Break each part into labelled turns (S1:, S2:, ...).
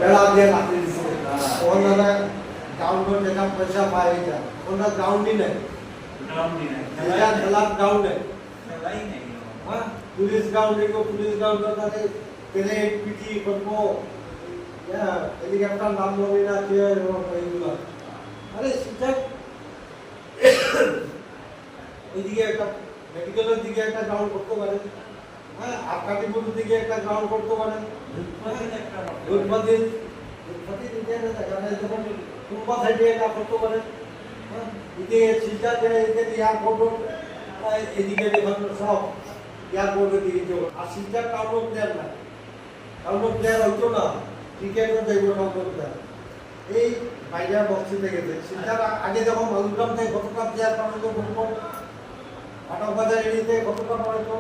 S1: বেড়া দিয়ে রাখতে দিচ্ছে ওনারা গ্রাউন্ডে টাকা পয়সা পায় এটা ওনারা গ্রাউন্ডই নেই খেলার গ্রাউন্ড নেই হ্যাঁ পুলিশ গ্রাউন্ডে পুলিশ গ্রাউন্ড তাদের প্লেট পিটি করবো এদিকে একটা নাম বলি না কে এইগুলো আরে সেটা ওইদিকে একটা মেডিকেলের দিকে একটা গ্রাউন্ড করতে পারে হ্যাঁ আকাটিপুরের দিকে একটা গ্রাউন্ড করতে পারে দুধপাতির দিকে যখন পূর্ব সাইডে একটা করতে পারে হ্যাঁ এদিকে শিলচর এদিকে এয়ারপোর্ট এদিকে দেখুন সব এয়ারপোর্টের দিকে যাবো আর শিলচর টাউন প্লেয়ার না টাউন প্লেয়ার হইতো না ক্রিকেটও যাইব না করতে এই বাইরে বক্সিতে গেছে শিলচর আগে যখন মালুগ্রাম থেকে কতটা প্লেয়ার পাঠাতো ফুটবল আটক বাজার এরিয়াতে কতটা পাঠাতো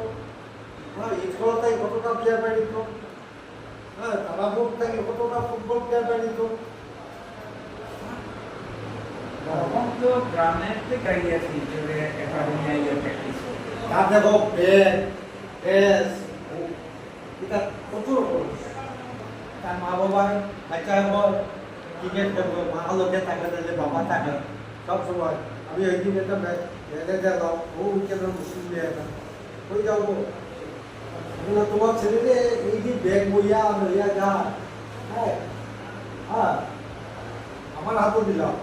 S1: হ্যাঁ ইস্কলা থেকে কতটা প্লেয়ার পাঠিত হ্যাঁ তারাপুর থেকে কতটা ফুটবল প্লেয়ার পাঠিত
S2: গ্রামের থেকে আইয়াছি যে একাডেমি আইয়া প্র্যাকটিস
S1: তার দেখো ব্যাট ড্রেস এটা কত রকম তার মা বাবার বাচ্চা হল ক্রিকেট খেলবো মা লোকে থাকে যে বাবা থাকে সব সময় আমি ওই দিন একটা মেয়েদের গেলাম ও কেন মুসলিম মেয়েটা ওই যাবো তোমার ছেলে এই যে ব্যাগ বইয়া লইয়া যা হ্যাঁ হ্যাঁ আমার হাতও দিলাম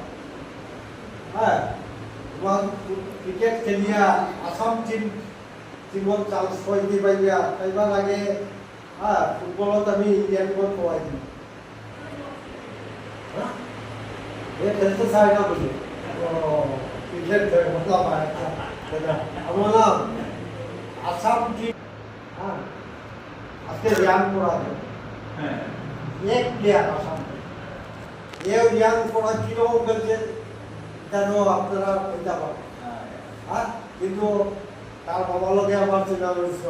S1: হ্যাঁ তোমার ক্রিকেট খেলিয়া আসাম টিমত চান্স পাইতে পাইবা পাইবা লাগে হ্যাঁ ফুটবলত আমি ইন্ডিয়ান টিমত পোৱাই দিম ये खेलते सारे ना बोले क्रिकेट मतलब हमारा आसाम की हाँ আজকে রিয়াং পড়া হ্যাঁ এক প্লেয়ার আসাম ये রিয়াং পড়া কিরকম খেলছে জানো আপনারা এটা পাবেন হ্যাঁ কিন্তু তার বাবা লোকে আমার চেনা রয়েছে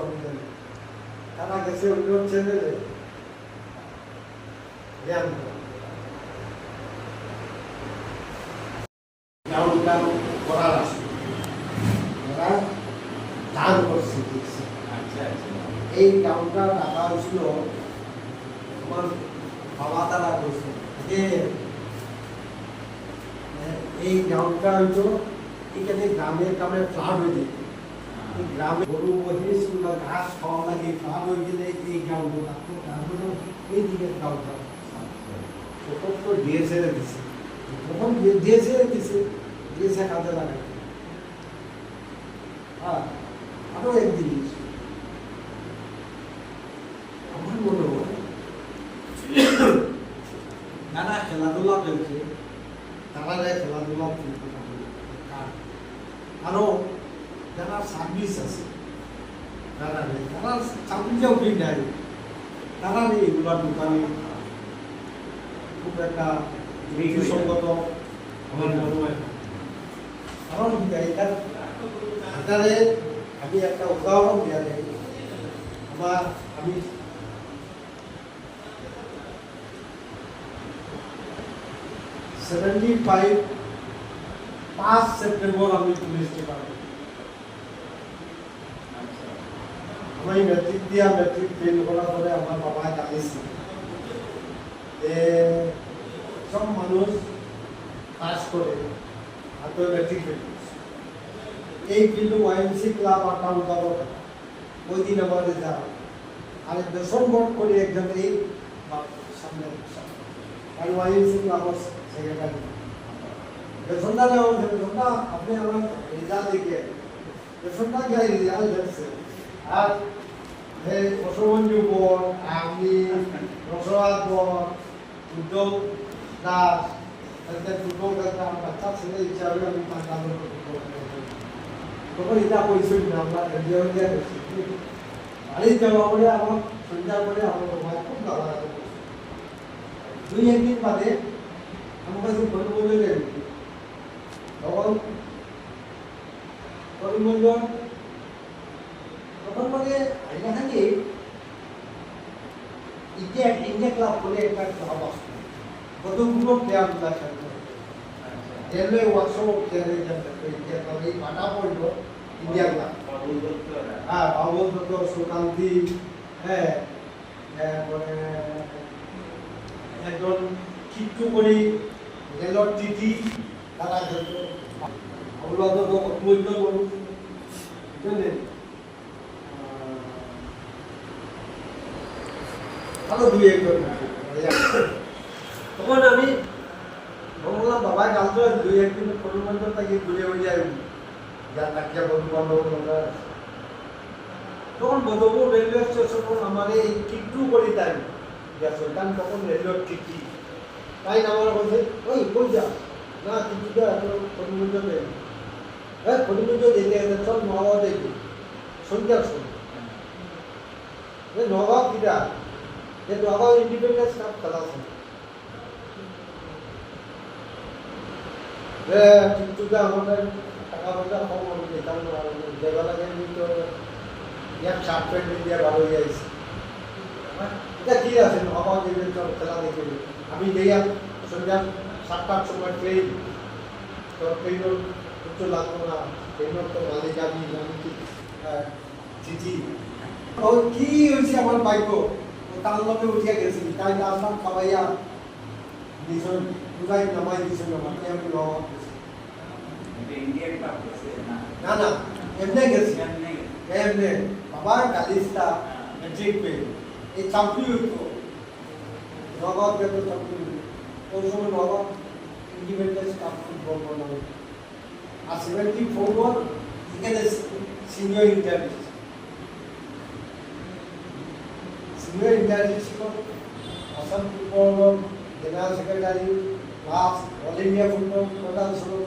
S1: তারা গেছে অন্য চ্যানেলে রিয়াং গ্রাউন্ডটা করার আছে ওরা দান করছে এই গ্রাউন্ডটা টাকা হয়েছিল আমার বাবা তারা করছে যে এই গ্রাউন্ডটা হয়তো এখানে গ্রামে ফ্লাড হয়ে যেত এই গ্রামে গরু মহিষ কিংবা ঘাস খাওয়া লাগে ফ্লাড হয়ে গেলে এই গ্রাউন্ডে থাকতো তারপরে এই দিকে গ্রাউন্ডটা তখন তো ডিএসএল দিচ্ছে তখন ডিএসএল দিচ্ছে ডিএসএ কাজে লাগাই হ্যাঁ আরও এক জিনিস আমার মনে হয় যারা খেলাধুলা খেলছে তারা যায় খেলাধুলা খেলতে আরও যারা সার্ভিস আছে তারা চাকরিটাও ঠিক নাই তারা এগুলা দোকানে খুব একটা যুক্তিসঙ্গত আমার মনে হয় কারণ এটারে আমি একটা উদাহরণ দেওয়া যাই আমি 5 সেপ্টেম্বর আমি পুলিশ ডিপার্টমেন্ট আমি মেট্রিক ফেল করার পরে আমার বাবা জানিয়েছে যে সব মানুষ পাস করে আর তো মেট্রিক ফেল এই কিন্তু ওয়াইএমসি ক্লাব অ্যাকাউন্ট ওই দিন আমাদের যাওয়া আর দশম বোর্ড করে একজন এই সামনে আর ওয়াইএমসি ক্লাব সেক্রেটারি বেসনটা আপনি আমার রেজাল্ট দেখে বেসনটা গিয়ে রেজাল্ট দেখছে আর বসবন্ধু বোর্ড আমি রসরাত বোর্ড উদ্যোগ দাস ফুটবল খেলতে আমার বাচ্চা ছেলে হিসাবে আমি তখন এটা পরিচয় না আমরা এনজিও বাড়ি যাওয়া বলে আমার সন্ধ্যা করে আমার বাবা খুব দাদা দুই একদিন বাদে আমার কাছে করিমগঞ্জ গেল তখন করিমগঞ্জ তখন মানে এখানে ইন্ডিয়া ক্লাব বলে একটা ক্লাব আসতো কতগুলো প্লেয়ার গুলা খেলতো রেলওয়ে ওয়ার্কশপ প্লেয়ারের ইন্ডিয়া ক্লাব এই পাটা পড়লো ইন্ডিয়া ক্লাব হ্যাঁ বাবুল দত্ত সুকান্তি হ্যাঁ একজন কিট্টু করি রেলর টিটি তারা কিন্তু অবলম্বন অমূল্য করুন বুঝলেন ভালো দুই একজন তখন আমি বললাম বাবা কাল তো দুই একদিন পরিবর্ত তাকে ঘুরে হয়ে যায় যা তাকিয়া বন্ধু বান্ধব তখন বধবপুর রেলওয়ে স্টেশন আমার এই কিট্টু করি তাই সুলতান তখন রেলওয়ে টিটি তাই আমার বলছে ওই কই যা না টিটিটা এত পরিবর্ত দেয় হ্যাঁ পরিবর্ত দিতে গেলে চল নবাব দেখবি সন্ধ্যা শোন নবাব কিটা যে নবাব ইন্ডিপেন্ডেন্স কাপ খেলাছে টিটুটা আমাদের টাকা পয়সা কম আমি যেতাম না দেওয়া লাগে তো এক শার্ট প্যান্ট দিয়ে ভালো হয়ে যাইছে এটা কি আছে নবাব চল খেলা দেখে আমি গেলাম সন্ধ্যা 7টার সময় ট্রেন তো ট্রেনের উচ্চ লাগতো না ট্রেনের তো ভালো যাবি আমি চিঠি ও কি হয়েছে আমার বাইক তার লগে উঠিয়া গেছি তাই আসলাম খাবাইয়া দিয়েছেন দুটাই নামাই দিয়েছেন আমাকে আমি নবাব
S2: ইন্ডিয়ান কাপ আছে না
S1: না না এমনি গেছি এমনি বাবার গালিস্তা ম্যাট্রিক পে এই চাকরি হইতো নবাব যত চাকরি ওই সময় নবাব ইন্ডিপেন্ডেন্স কাপ ফুটবল বানাবে আর 74 এখানে সিনিয়র ইন্টারভিউ সিনিয়র ইন্টারভিউ ছিল Assam football general secretary last all India football federation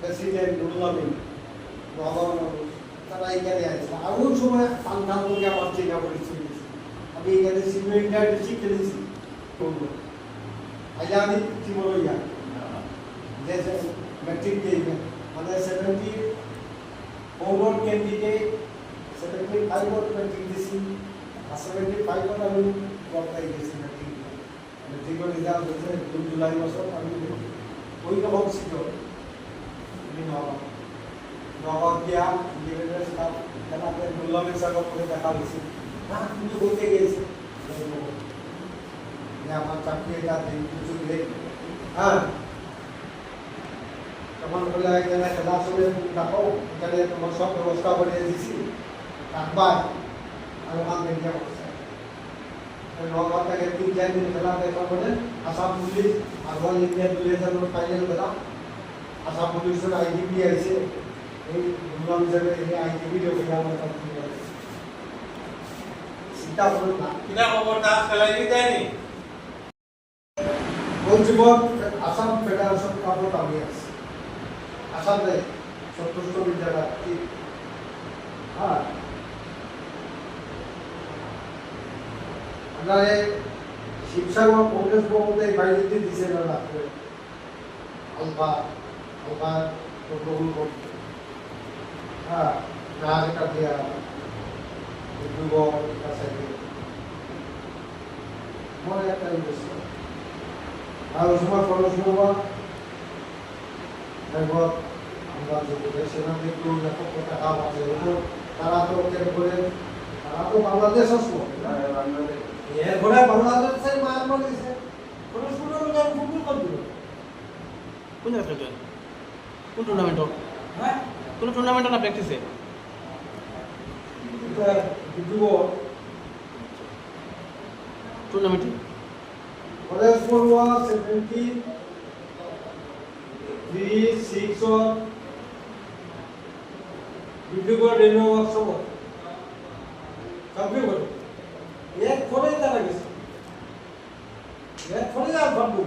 S1: president Nurul Amin Nawab তারা এখানে আছে আর ওই সময় ফান্ডাল থেকে আমার চেনা পরিচয় আমি এখানে সিনিয়র ইন্টারভিউ শিখেছি আজ আমি কি বলো ইয়া যে ম্যাট্রিক দিয়ে মানে 74 ক্যান্ডিডেট 75 ওর ম্যাট্রিক দিছি আর 75 আমি বলতাই গেছি ম্যাট্রিক ম্যাট্রিক রেজাল্ট হয়েছে 2 জুলাই মাসে আমি ওই রকম ছিল আমি নবাব দিয়া ইন্ডিপেন্ডেন্স কাপ খেলাতে দুর্লভের সঙ্গে করে দেখা হয়েছে না কিন্তু বলতে গিয়েছি যে আমার চাকরি এটা কিছু দিলে হ্যাঁ তখন বলে এখানে খেলা আসলে দেখো এখানে তোমার সব ব্যবস্থা করে দিয়েছি থাকবার আর ওখান থেকে নবাব থেকে 3-4 দিন খেলা দেখা বলে আসাম পুলিশ আর অল ইন্ডিয়া 2000 ফাইনাল খেলা আসাম পুলিশের আইডিপি আছে এই দুর্গম হিসেবে এই আইডিপি রে খেলা আমার চাকরি করে চিন্তা করুন না
S3: কিনা খবর তা খেলাই দেয়নি
S1: ওই যুবক আসাম ফেডারেশন কাপত আমি আছি আসামে 70 বিদ্যালয় হ্যাঁ আমরা শিবসাগর কংগ্রেস ভবনে বাইরে দিছে না রাখবে আলফা তো গ্রহণ করতে হ্যাঁ না এটা দিয়া যুবক কাছে মনে একটা ইন্টারেস্ট আর সময় পড়াশোনা একবার আমরা যে সেখান থেকে একটু টাকা আছে তারা তো করে তারা তো বাংলাদেশ আসবো এরপরে বাংলাদেশের মায়ানমার দিয়েছে পড়াশোনা ফুটবল কর দিল
S4: কোন জায়গা খেলছেন কোন টুর্নামেন্ট
S1: হ্যাঁ
S4: কোন টুর্নামেন্ট না প্র্যাকটিসে
S1: যুবক
S4: টুর্নামেন্টে
S1: কলেজ পড়ুয়া 73 6 ডিব্রুগড় রেলওয়ে ওয়ার্কশপ সবই বলে এক ফোনে তারা গেছে এক ফোনে আর ভাববো